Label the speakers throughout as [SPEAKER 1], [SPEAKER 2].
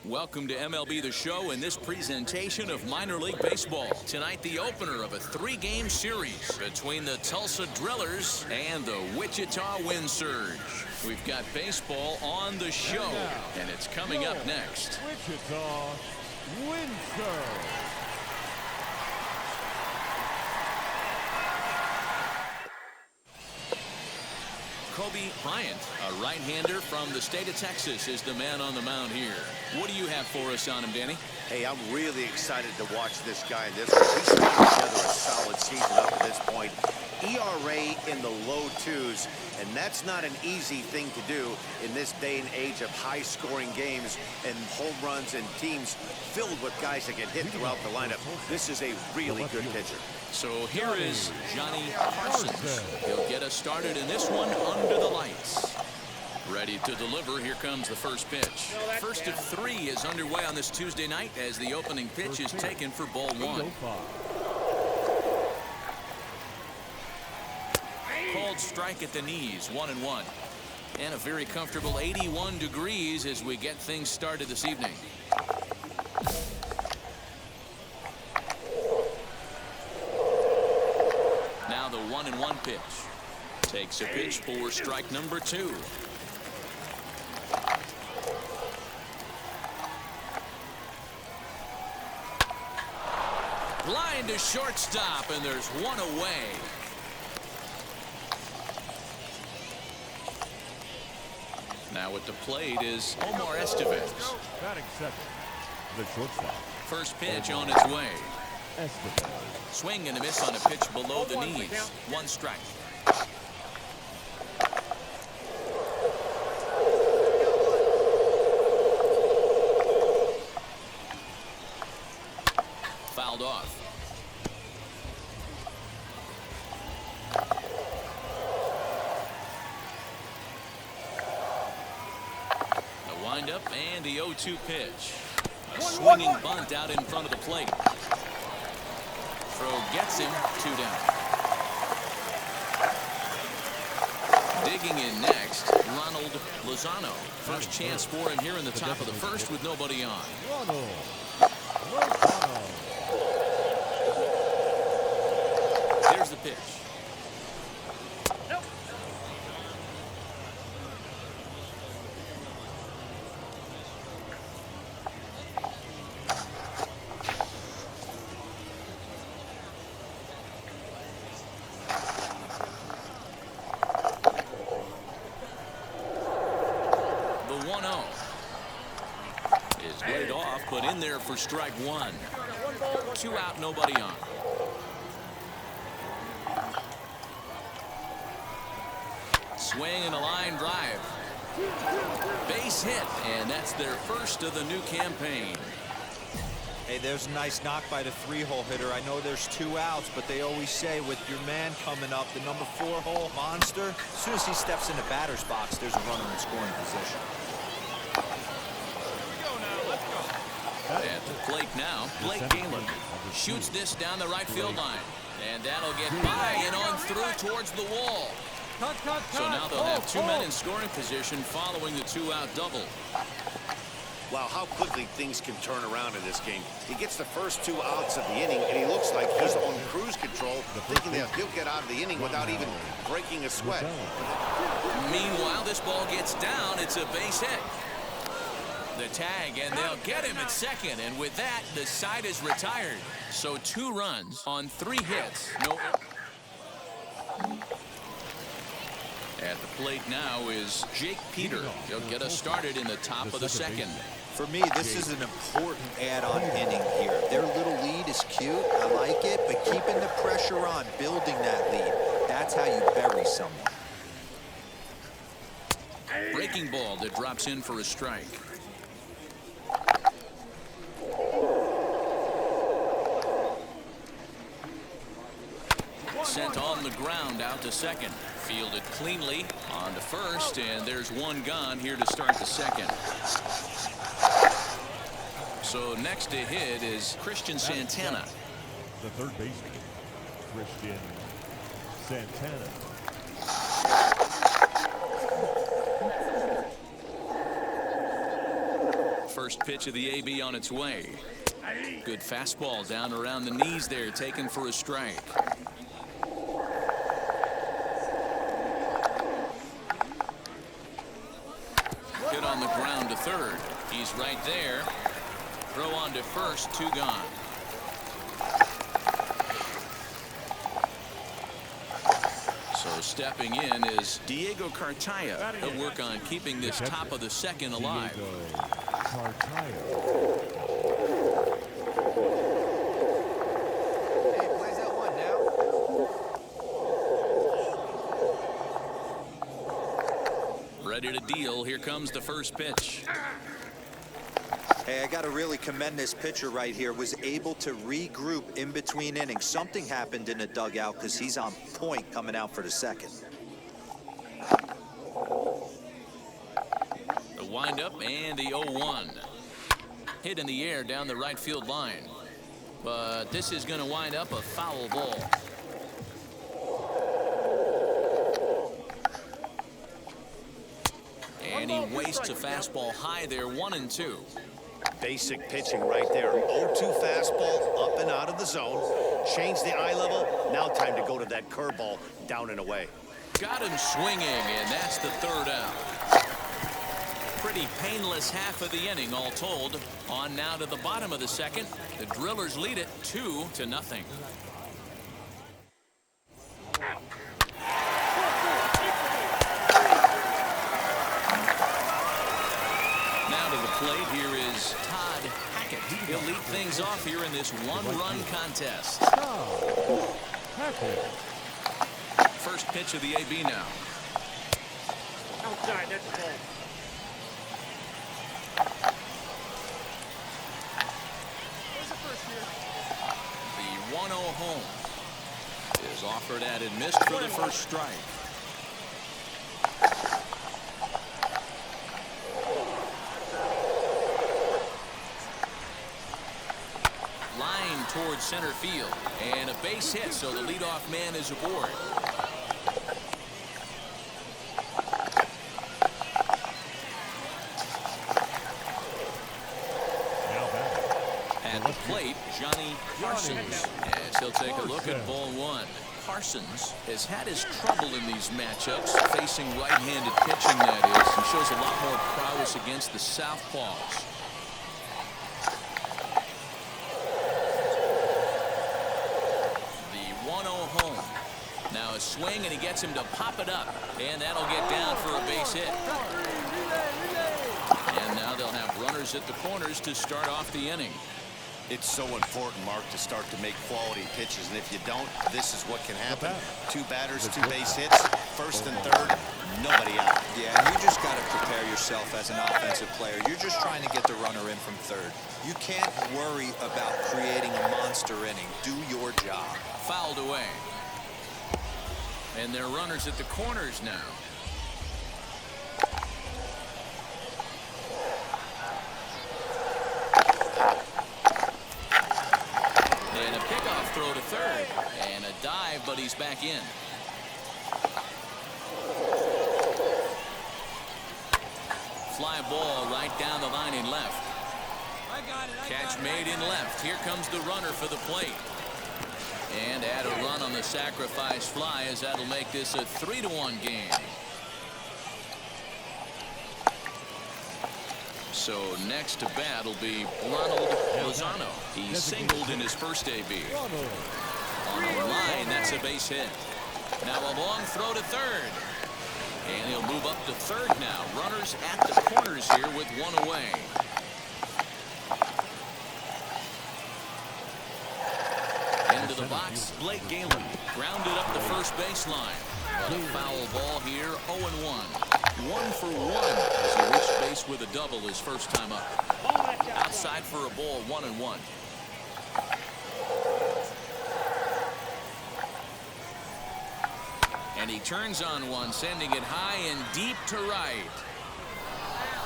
[SPEAKER 1] Welcome to MLB The Show and this presentation of minor league baseball. Tonight, the opener of a three-game series between the Tulsa Drillers and the Wichita Wind Surge. We've got baseball on the show, and it's coming up next.
[SPEAKER 2] Wichita Wind Surge.
[SPEAKER 1] Kobe Bryant, a right-hander from the state of Texas, is the man on the mound here. What do you have for us on him, Danny?
[SPEAKER 3] Hey, I'm really excited to watch this guy in this one. He's put together a solid season up to this point. ERA in the low twos, and that's not an easy thing to do in this day and age of high-scoring games and home runs and teams filled with guys that get hit throughout the lineup. This is a really good pitcher.
[SPEAKER 1] So here is Johnny Parsons. He'll get us started in this one under the lights. Ready to deliver. Here comes the first pitch. First of three is underway on this Tuesday night as the opening pitch is taken for ball one. Called strike at the knees, 1-1. And a very comfortable 81 degrees as we get things started this evening. Now the 1-1 pitch. Takes a pitch for strike number 2. Line to shortstop, and there's one away. Now at the plate is Omar Estevez.
[SPEAKER 2] Batting second, the shortstop.
[SPEAKER 1] First pitch on its way.
[SPEAKER 2] Estevez.
[SPEAKER 1] Swing and a miss on a pitch below the knees. One strike. Fouled off. The windup and the 0-2 pitch. A swinging bunt out in front of the plate. Throw gets him, 2 down. Digging in next, Ronald Lozano. First chance for him here in the top of the first with nobody on. Here's the pitch. Is laid off, but in there for strike 1. 2 out, nobody on. Swing and a line drive. Base hit, and that's their first of the new campaign.
[SPEAKER 4] Hey, there's a nice knock by the 3-hole hitter. I know there's 2 outs, but they always say with your man coming up, the number 4-hole monster, as soon as he steps in the batter's box, there's a runner in scoring position.
[SPEAKER 1] At the plate now, Blake Galen shoots this down the right field line. And that'll get by and on through towards the wall. So now they'll have 2 men in scoring position following the 2-out double.
[SPEAKER 3] Wow, how quickly things can turn around in this game. He gets the first 2 outs of the inning, and he looks like he's on cruise control, thinking that he'll get out of the inning without even breaking a sweat.
[SPEAKER 1] Meanwhile, this ball gets down. It's a base hit. The tag, and they'll get him at second, and with that, the side is retired. So 2 runs on 3 hits. No. At the plate now is Jake Peter. He'll get us started in the top of the second.
[SPEAKER 4] For me, this is an important add-on inning here. Their little lead is cute. I like it, but keeping the pressure on, building that lead, that's how you bury someone.
[SPEAKER 1] Breaking ball that drops in for a strike. Sent on the ground out to second. Fielded cleanly on to first, and there's 1 gone here to start the second. So next to hit is Christian Santana.
[SPEAKER 2] The third baseman, Christian Santana.
[SPEAKER 1] first pitch of the AB on its way. Good fastball down around the knees there, taken for a strike. Hit on the ground to third. He's right there. Throw on to first, 2 gone. So stepping in is Diego Cartaya. He'll work on keeping this top of the second alive.
[SPEAKER 2] Diego Cartaya.
[SPEAKER 3] Hey, plays that one now.
[SPEAKER 1] Ready to deal. Here comes the first pitch.
[SPEAKER 4] Hey, I got to really commend this pitcher right here. Was able to regroup in between innings. Something happened in the dugout because he's on point coming out for the second.
[SPEAKER 1] The windup and the 0-1. Hit in the air down the right field line. But this is going to wind up a foul ball. And he wastes a fastball high there, 1-2.
[SPEAKER 3] Basic pitching right there. 0-2 fastball up and out of the zone. Change the eye level. Now time to go to that curveball down and away.
[SPEAKER 1] Got him swinging, and that's the third out. Pretty painless half of the inning, all told. On now to the bottom of the second. The Drillers lead it 2-0. Now to the plate, here is Todd Hackett. He'll lead things off here in this one-run contest.
[SPEAKER 2] Hackett.
[SPEAKER 1] First pitch of the AB now.
[SPEAKER 5] Outside, that's the ball.
[SPEAKER 1] The 1-0 home is offered at and missed for the first strike. Line towards center field, and a base hit, so the leadoff man is aboard. At the plate, Johnny Parsons, as he'll take a look at ball 1. Parsons has had his trouble in these matchups, facing right-handed pitching, that is. He shows a lot more prowess against the southpaws. The 1-0 home. Now a swing, and he gets him to pop it up, and that'll get down for a base hit. And now they'll have runners at the corners to start off the inning.
[SPEAKER 3] It's so important, Mark, to start to make quality pitches, and if you don't, this is what can happen. 2 batters, 2 base hits, first and third, nobody out.
[SPEAKER 4] Yeah, and you just got to prepare yourself as an offensive player. You're just trying to get the runner in from third. You can't worry about creating a monster inning. Do your job.
[SPEAKER 1] Fouled away. And they're runners at the corners now. And a pickoff throw to third. And a dive, but he's back in. Fly ball right down the line in left. Catch made in left. Here comes the runner for the plate. And add a run on the sacrifice fly, as that'll make this a 3-1 game. So next to bat will be Ronald Lozano. He singled in his first AB. On the line, that's a base hit. Now a long throw to third. And he'll move up to third now. Runners at the corners here with 1 away. Into the box, Blake Galen grounded up the first baseline. But a foul ball here, 0-1. 1 for 1 as he reached base with a double his first time up. Outside for a ball, 1-1. And he turns on one, sending it high and deep to right.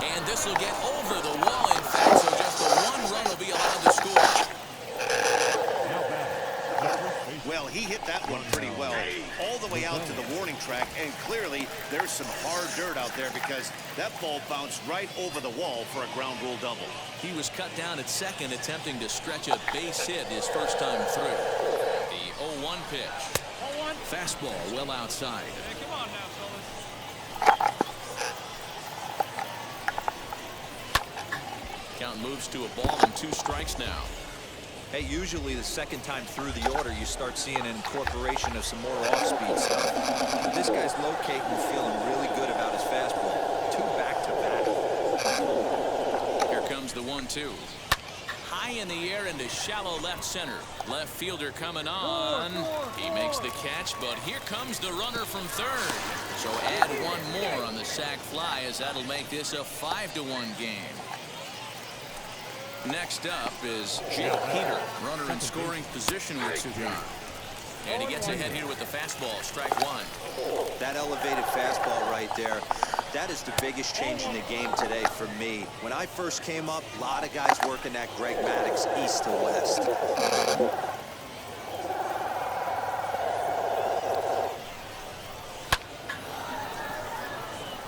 [SPEAKER 1] And this will get over the wall, in fact, so just a 1 run will be allowed to score.
[SPEAKER 3] Well, he hit that one pretty well. All the way out to the warning warning track, and clearly there's some hard dirt out there because that ball bounced right over the wall for a ground rule double.
[SPEAKER 1] He was cut down at second, attempting to stretch a base hit his first time through. The 0-1 pitch. Fastball well outside.
[SPEAKER 5] Hey, come on now, fellas.
[SPEAKER 1] Count moves to a ball and 2 strikes now.
[SPEAKER 4] Hey, usually the second time through the order, you start seeing an incorporation of some more off-speed stuff. But this guy's locating and feeling really good about his fastball. 2 back-to-back.
[SPEAKER 1] Here comes the 1-2. High in the air into shallow left center. Left fielder coming on. He makes the catch, but here comes the runner from third. So add 1 more on the sac fly, as that'll make this a 5-1 game. Next up is Jake Peter, runner in scoring position with 2 gone. And he gets ahead here with the fastball, strike 1.
[SPEAKER 4] That elevated fastball right there, that is the biggest change in the game today for me. When I first came up, a lot of guys working that Greg Maddux east to west.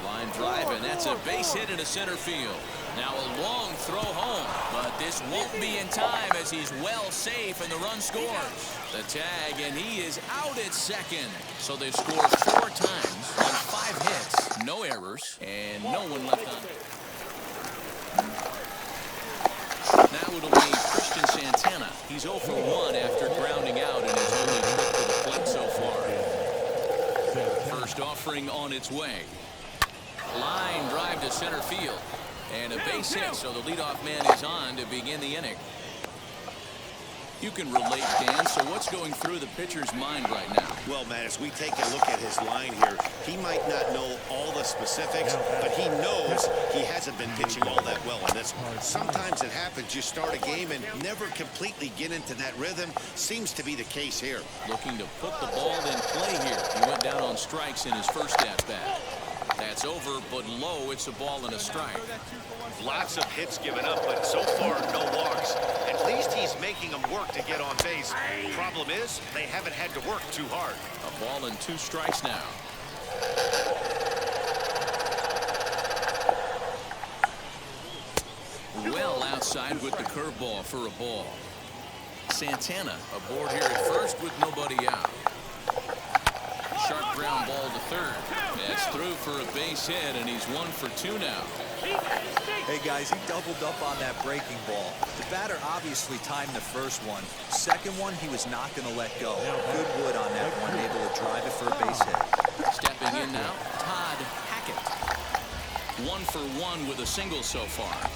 [SPEAKER 1] Line drive, and that's a base hit into center field. Now a long throw home, but this won't be in time as he's well safe and the run scores. The tag, and he is out at second. So they've scored 4 times on 5 hits, no errors, and no one left on. Now it'll be Christian Santana. He's 0 for 1 after grounding out in his only trip to the plate so far. First offering on its way. Line drive to center field. And a base hit, so the leadoff man is on to begin the inning. You can relate, Dan, so what's going through the pitcher's mind right now?
[SPEAKER 3] Well, man, as we take a look at his line here, he might not know all the specifics, but he knows he hasn't been pitching all that well in this one. Sometimes it happens. You start a game and never completely get into that rhythm. Seems to be the case here.
[SPEAKER 1] Looking to put the ball in play here. He went down on strikes in his first at-bat. That's over, but low. It's a ball and a strike.
[SPEAKER 3] Lots of hits given up, but so far, no walks. At least he's making them work to get on base. Problem is, they haven't had to work too hard.
[SPEAKER 1] A ball and 2 strikes now. Well outside with the curveball for a ball. Santana aboard here at first with nobody out. Sharp ground ball to third. That's through for a base hit, and he's 1 for 2 now.
[SPEAKER 4] Hey, guys, he doubled up on that breaking ball. The batter obviously timed the first one. Second one, he was not going to let go. Good wood on that one, able to drive it for a base hit.
[SPEAKER 1] Stepping in now, Todd Hackett. 1 for 1 with a single so far.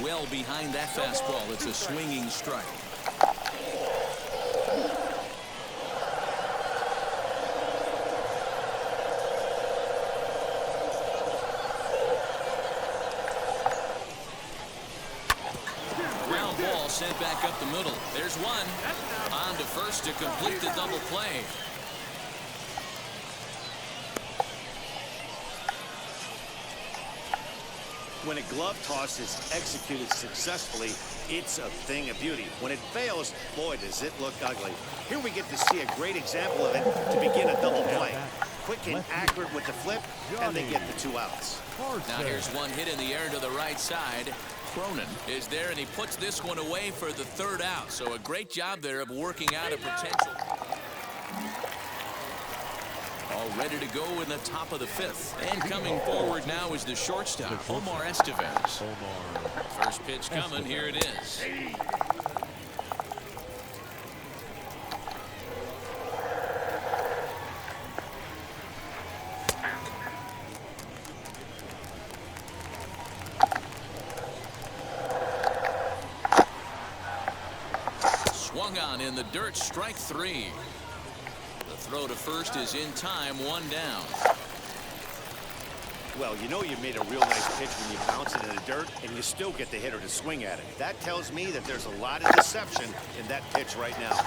[SPEAKER 1] Well behind that fastball. It's a swinging strike. Ground ball sent back up the middle. There's one. On to first to complete the double play.
[SPEAKER 3] When a glove toss is executed successfully, it's a thing of beauty. When it fails, boy, does it look ugly. Here we get to see a great example of it to begin a double play. Quick and accurate with the flip, and they get the 2 outs.
[SPEAKER 1] Now here's one hit in the air to the right side. Cronin is there, and he puts this one away for the 3rd out. So a great job there of working out a potential. All ready to go in the top of the 5th. And coming forward now is the shortstop, Omar Estevez. First pitch coming, here it is. Swung on in the dirt, strike 3. Throw to first is in time, 1 down.
[SPEAKER 3] Well, you know you made a real nice pitch when you bounce it in the dirt and you still get the hitter to swing at it. That tells me that there's a lot of deception in that pitch right now.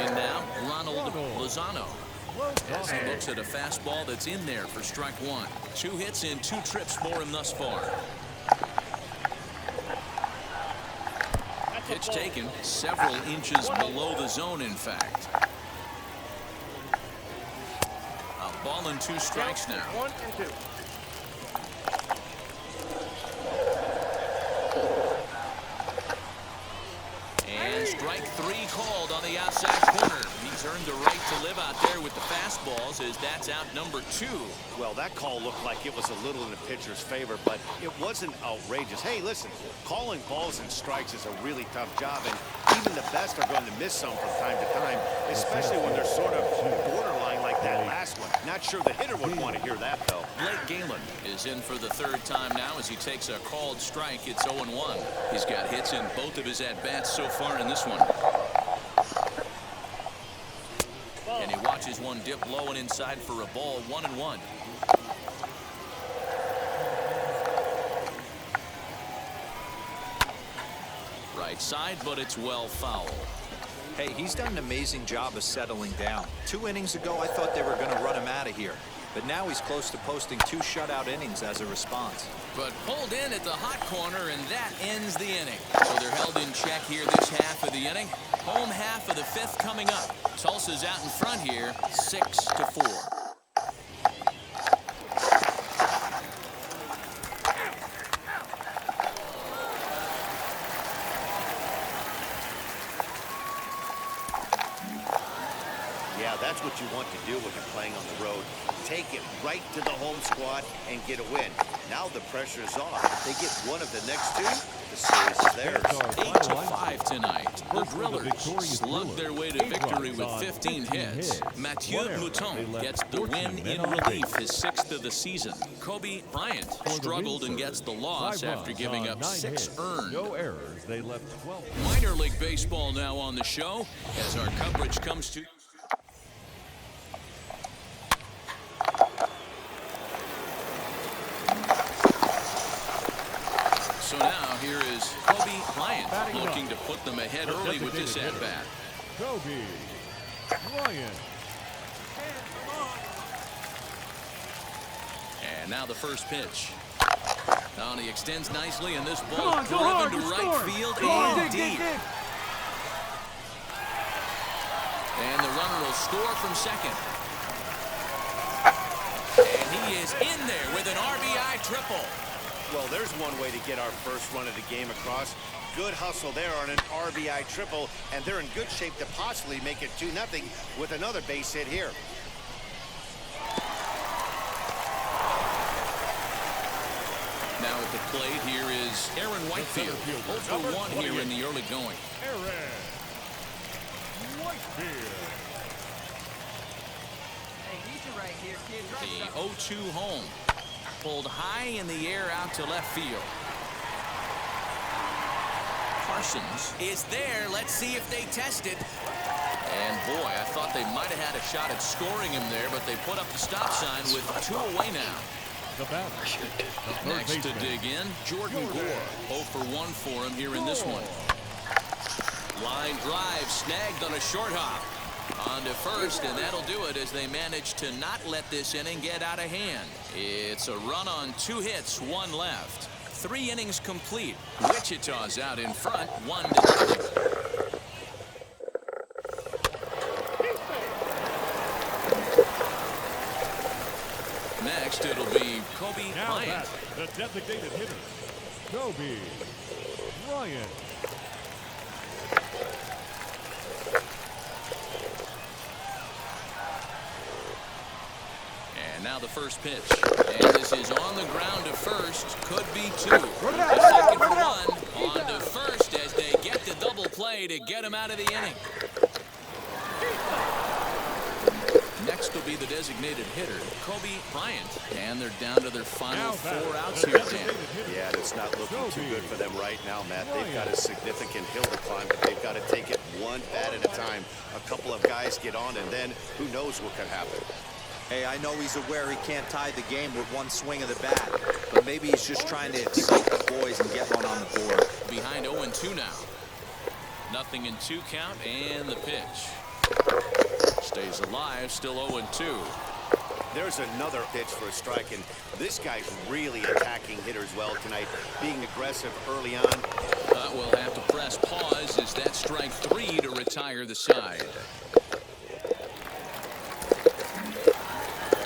[SPEAKER 1] In now, Ronald Lozano. As he looks at a fastball that's in there for strike 1. 2 hits in 2 trips for him thus far. Pitch taken several inches below the zone, in fact. A ball and 2 strikes now.
[SPEAKER 5] 1 and 2.
[SPEAKER 1] And strike 3 called on the outside corner. He's earned the right to live out there with the fastballs, as that's out number 2.
[SPEAKER 3] Well, that call looked like it was a little in the pitcher's favor, but it wasn't outrageous. Hey, listen, calling balls and strikes is a really tough job, and even the best are going to miss some from time to time, especially when they're sort of borderline like that last one. Not sure the hitter would want to hear that, though.
[SPEAKER 1] Blake Galen is in for the 3rd time now as he takes a called strike. It's 0-1. He's got hits in both of his at-bats so far in this one. And he watches one dip low and inside for a ball. 1-1. Right side, but it's well foul.
[SPEAKER 4] Hey, he's done an amazing job of settling down. 2 innings ago, I thought they were going to run him out of here. But now he's close to posting 2 shutout innings as a response.
[SPEAKER 1] But pulled in at the hot corner, and that ends the inning. So they're held in check here this half of the inning. Home half of the 5th coming up. Tulsa's out in front here, 6-4.
[SPEAKER 3] Yeah, that's what you want to do when you're playing on the road. Take it right to the home squad and get a win. Now the pressure is off. If they get one of the next 2, the series is theirs.
[SPEAKER 1] 8-5 tonight. The Drillers slugged their way to victory with 15 hits. Mathieu Mouton gets the win in relief, his 6th of the season. Kobe Bryant struggled and gets the loss after giving up 6 earned.
[SPEAKER 2] No errors. They left 12.
[SPEAKER 1] Minor League Baseball now on the show as our coverage comes to... So now here is Kobe Bryant looking to put them ahead early with this at-bat.
[SPEAKER 2] Kobe Bryant.
[SPEAKER 1] And now the first pitch. Now he extends nicely, and this ball driven to right field and deep. And the runner will score from second. And he is in there with an RBI triple.
[SPEAKER 3] Well, there's one way to get our first run of the game across. Good hustle there on an RBI triple, and they're in good shape to possibly make it 2-0 with another base hit here.
[SPEAKER 1] Now at the plate here is Aaron Whitefield. 0-for-1 here in the early going.
[SPEAKER 2] Aaron Whitefield.
[SPEAKER 1] The 0-2 home. Pulled high in the air out to left field. Parsons is there. Let's see if they test it. And boy, I thought they might have had a shot at scoring him there, but they put up the stop sign with 2 away now.
[SPEAKER 2] The batter.
[SPEAKER 1] Next to dig in, Jordan Gore. 0-for-1 for him here in this one. Line drive snagged on a short hop. On to first, and that'll do it as they manage to not let this inning get out of hand. It's a run on 2 hits, 1 left. 3 innings complete. Wichita's out in front, 1-0. Next, it'll be Kobe Bryant.
[SPEAKER 2] The designated hitter, Kobe Bryant.
[SPEAKER 1] And now the first pitch. And this is on the ground to first. Could be 2. The second for 1. On to first as they get the double play to get him out of the inning. Next will be the designated hitter, Kobe Bryant. And they're down to their final 4 outs here, Dan.
[SPEAKER 3] Yeah, it's not looking too good for them right now, Matt. They've got a significant hill to climb, but they've got to take it one bat at a time. A couple of guys get on, and then who knows what could happen.
[SPEAKER 4] Hey, I know he's aware he can't tie the game with 1 swing of the bat, but maybe he's just trying to excite the boys and get one on the board.
[SPEAKER 1] Behind 0-2 now. 0-2 count, and the pitch. Stays alive, still 0-2.
[SPEAKER 3] There's another pitch for a strike, and this guy's really attacking hitters well tonight, being aggressive early on.
[SPEAKER 1] We'll have to press pause as that strike 3 to retire the side.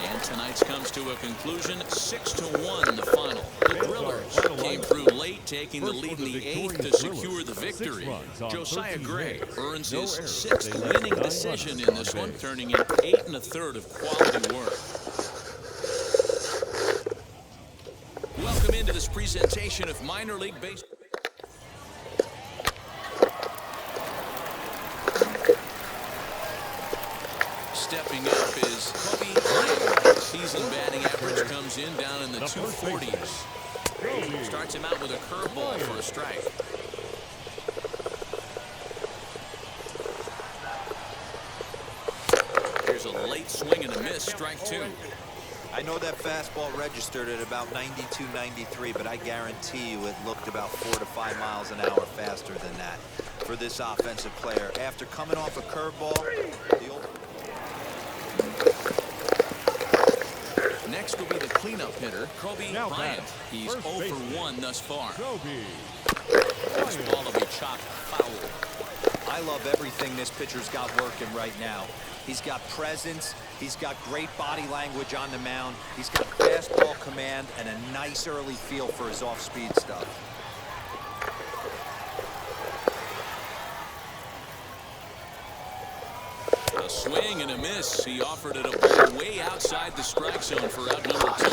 [SPEAKER 1] And tonight's comes to a conclusion, 6-1 the final. The Drillers came through late, taking the lead in the 8th to secure the victory. Josiah Gray earns his 6th winning decision in this one, turning in 8 1/3 of quality work. Welcome into this presentation of minor league baseball. Stepping up is Kobe Bryant. Season batting average comes in down in the 240s. Starts him out with a curveball for a strike. Here's a late swing and a miss, strike 2.
[SPEAKER 4] I know that fastball registered at about 92, 93, but I guarantee you it looked about 4 to 5 miles an hour faster than that for this offensive player. After coming off a curveball,
[SPEAKER 1] Next will be the cleanup hitter, Kobe Bryant. He's 0 for 1 thus far. This ball will be chopped foul.
[SPEAKER 4] I love everything this pitcher's got working right now. He's got presence. He's got great body language on the mound. He's got fastball command and a nice early feel for his off-speed stuff.
[SPEAKER 1] A swing and a miss. He offered it a ball way outside the strike zone for out number 2.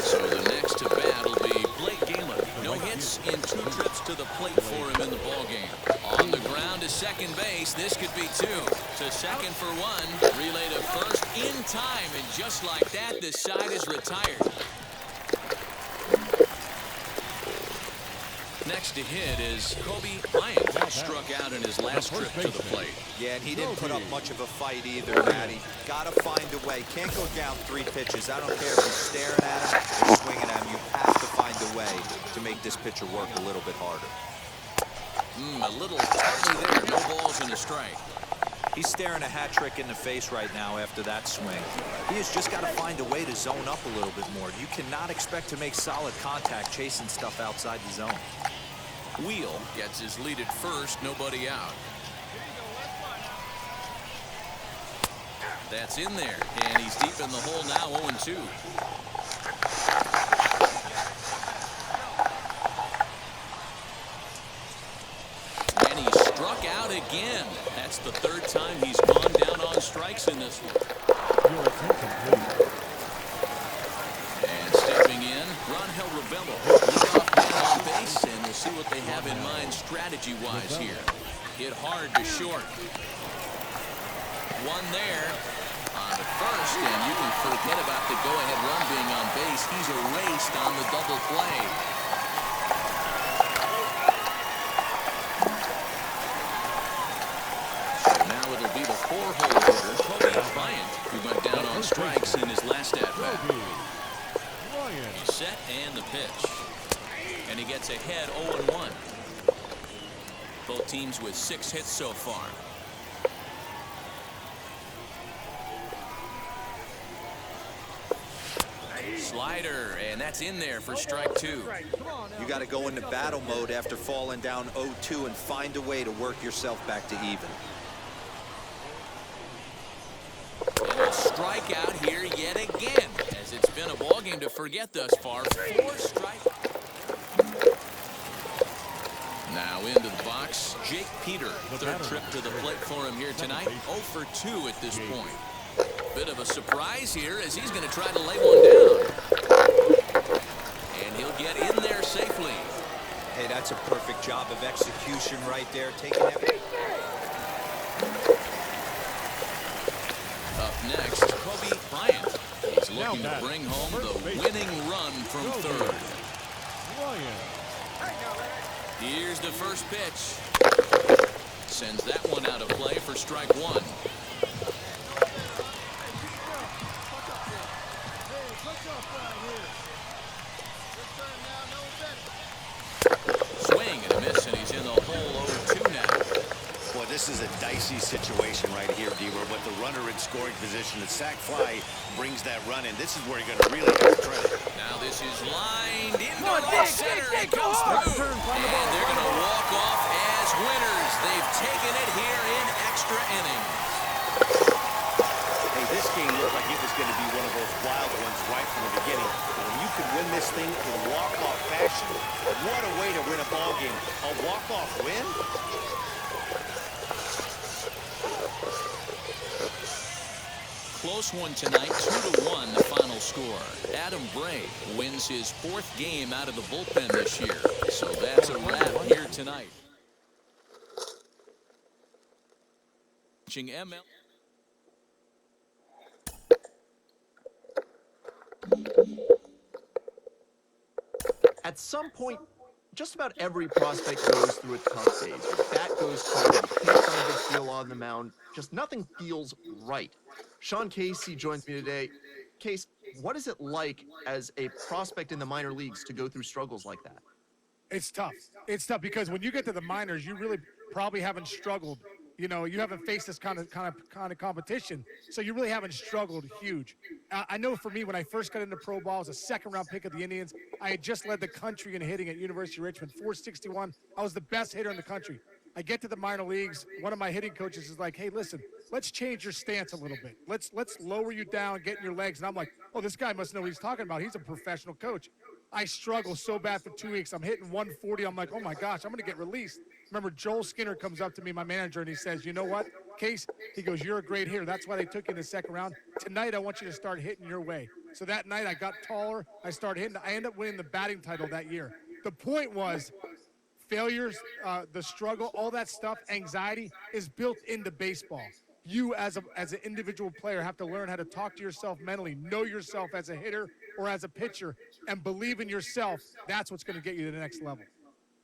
[SPEAKER 1] So the next to bat will be Blake Galen. No hits in 2 trips to the plate for him in the ballgame. On the ground to second base. This could be 2. To second for 1. Relay to first in time. And just like that, this side is retired. Next to hit is Kobe Bryant. Struck out in his last trip to the plate.
[SPEAKER 4] Yeah, and he didn't put up much of a fight either, Matty. Gotta find a way. Can't go down 3 pitches. I don't care if you're staring at him or swinging at him. You have to find a way to make this pitcher work a little bit harder.
[SPEAKER 1] A little tightly there. No balls and a strike.
[SPEAKER 4] He's staring a hat trick in the face right now after that swing. He has just got to find a way to zone up a little bit more. You cannot expect to make solid contact chasing stuff outside the zone.
[SPEAKER 1] Wheel gets his lead at first, nobody out. That's in there, and he's deep in the hole now, 0-2. And he struck out again. That's the 3rd time he's gone down on strikes in this one. And stepping in, Ronhel Ravelo. Leadoff man on base, and we'll see what they have in mind strategy-wise here. Hit hard to short. One there on the first, and you can forget about the go-ahead run being on base. He's erased on the double play. So now it'll be the 4-hole hitter, Kobe Bryant, who went down on strikes in his last at-bat. He's set and the pitch. And he gets ahead 0-1. Both teams with 6 hits so far. Slider, and that's in there for strike 2.
[SPEAKER 4] You got to go into battle mode after falling down 0-2 and find a way to work yourself back to even.
[SPEAKER 1] And a strikeout here yet again, as it's been a ballgame to forget thus far. 4 strikes. Now into the box, Jake Peter. 3rd trip to the plate for him here tonight. 0 for 2 at this point. Bit of a surprise here as he's going to try to lay one down. And he'll get in there safely.
[SPEAKER 4] Hey, that's a perfect job of execution right there. Taking it.
[SPEAKER 1] Up next, Kobe Bryant. He's looking to bring home the winning run from 3rd. Here's the first pitch. Sends that one out of play for strike 1. Swing and a miss, and he's in the hole 0-2 now.
[SPEAKER 3] Boy, this is a dicey situation right here, D-Row, but the runner in scoring position, the sack fly brings that run in. This is where you're going to really have to try to...
[SPEAKER 1] Now this is lined into right center. It goes through. And they're going to walk off as winners. They've taken it here in extra innings.
[SPEAKER 3] Hey, this game looked like it was going to be one of those wild ones right from the beginning. When you can win this thing in walk-off fashion, what a way to win a ball game. A walk-off win?
[SPEAKER 1] Close one tonight, 2-1 the final score. Adam Bray wins his 4th game out of the bullpen this year. So that's a wrap here tonight. ML.
[SPEAKER 5] At some point, just about every prospect goes through a tough phase. Your bat goes cold, you can't find a good feel on the mound, just nothing feels right. Sean Casey joins me today. Case, what is it like as a prospect in the minor leagues to go through struggles like that?
[SPEAKER 6] It's tough. It's tough because when you get to the minors, you really probably haven't struggled. You know, you haven't faced this kind of competition, so you really haven't struggled huge. I know for me, when I first got into pro ball, I was a second-round pick of the Indians. I had just led the country in hitting at University of Richmond, 461. I was the best hitter in the country. I get to the minor leagues. One of my hitting coaches is like, "Hey, listen, let's change your stance a little bit. Let's lower you down, get in your legs." And I'm like, "Oh, this guy must know what he's talking about. He's a professional coach." I struggle so bad for 2 weeks. I'm hitting 140. I'm like, "Oh my gosh, I'm going to get released." Remember, Joel Skinner comes up to me, my manager, and he says, "You know what, Case?" He goes, "You're a great hitter. That's why they took you in the second round. Tonight, I want you to start hitting your way." So that night, I got taller. I started hitting. I ended up winning the batting title that year. The point was, failures, the struggle, all that stuff, anxiety is built into baseball. You as an individual player have to learn how to talk to yourself mentally, know yourself as a hitter or as a pitcher, and believe in yourself. That's what's going to get you to the next level.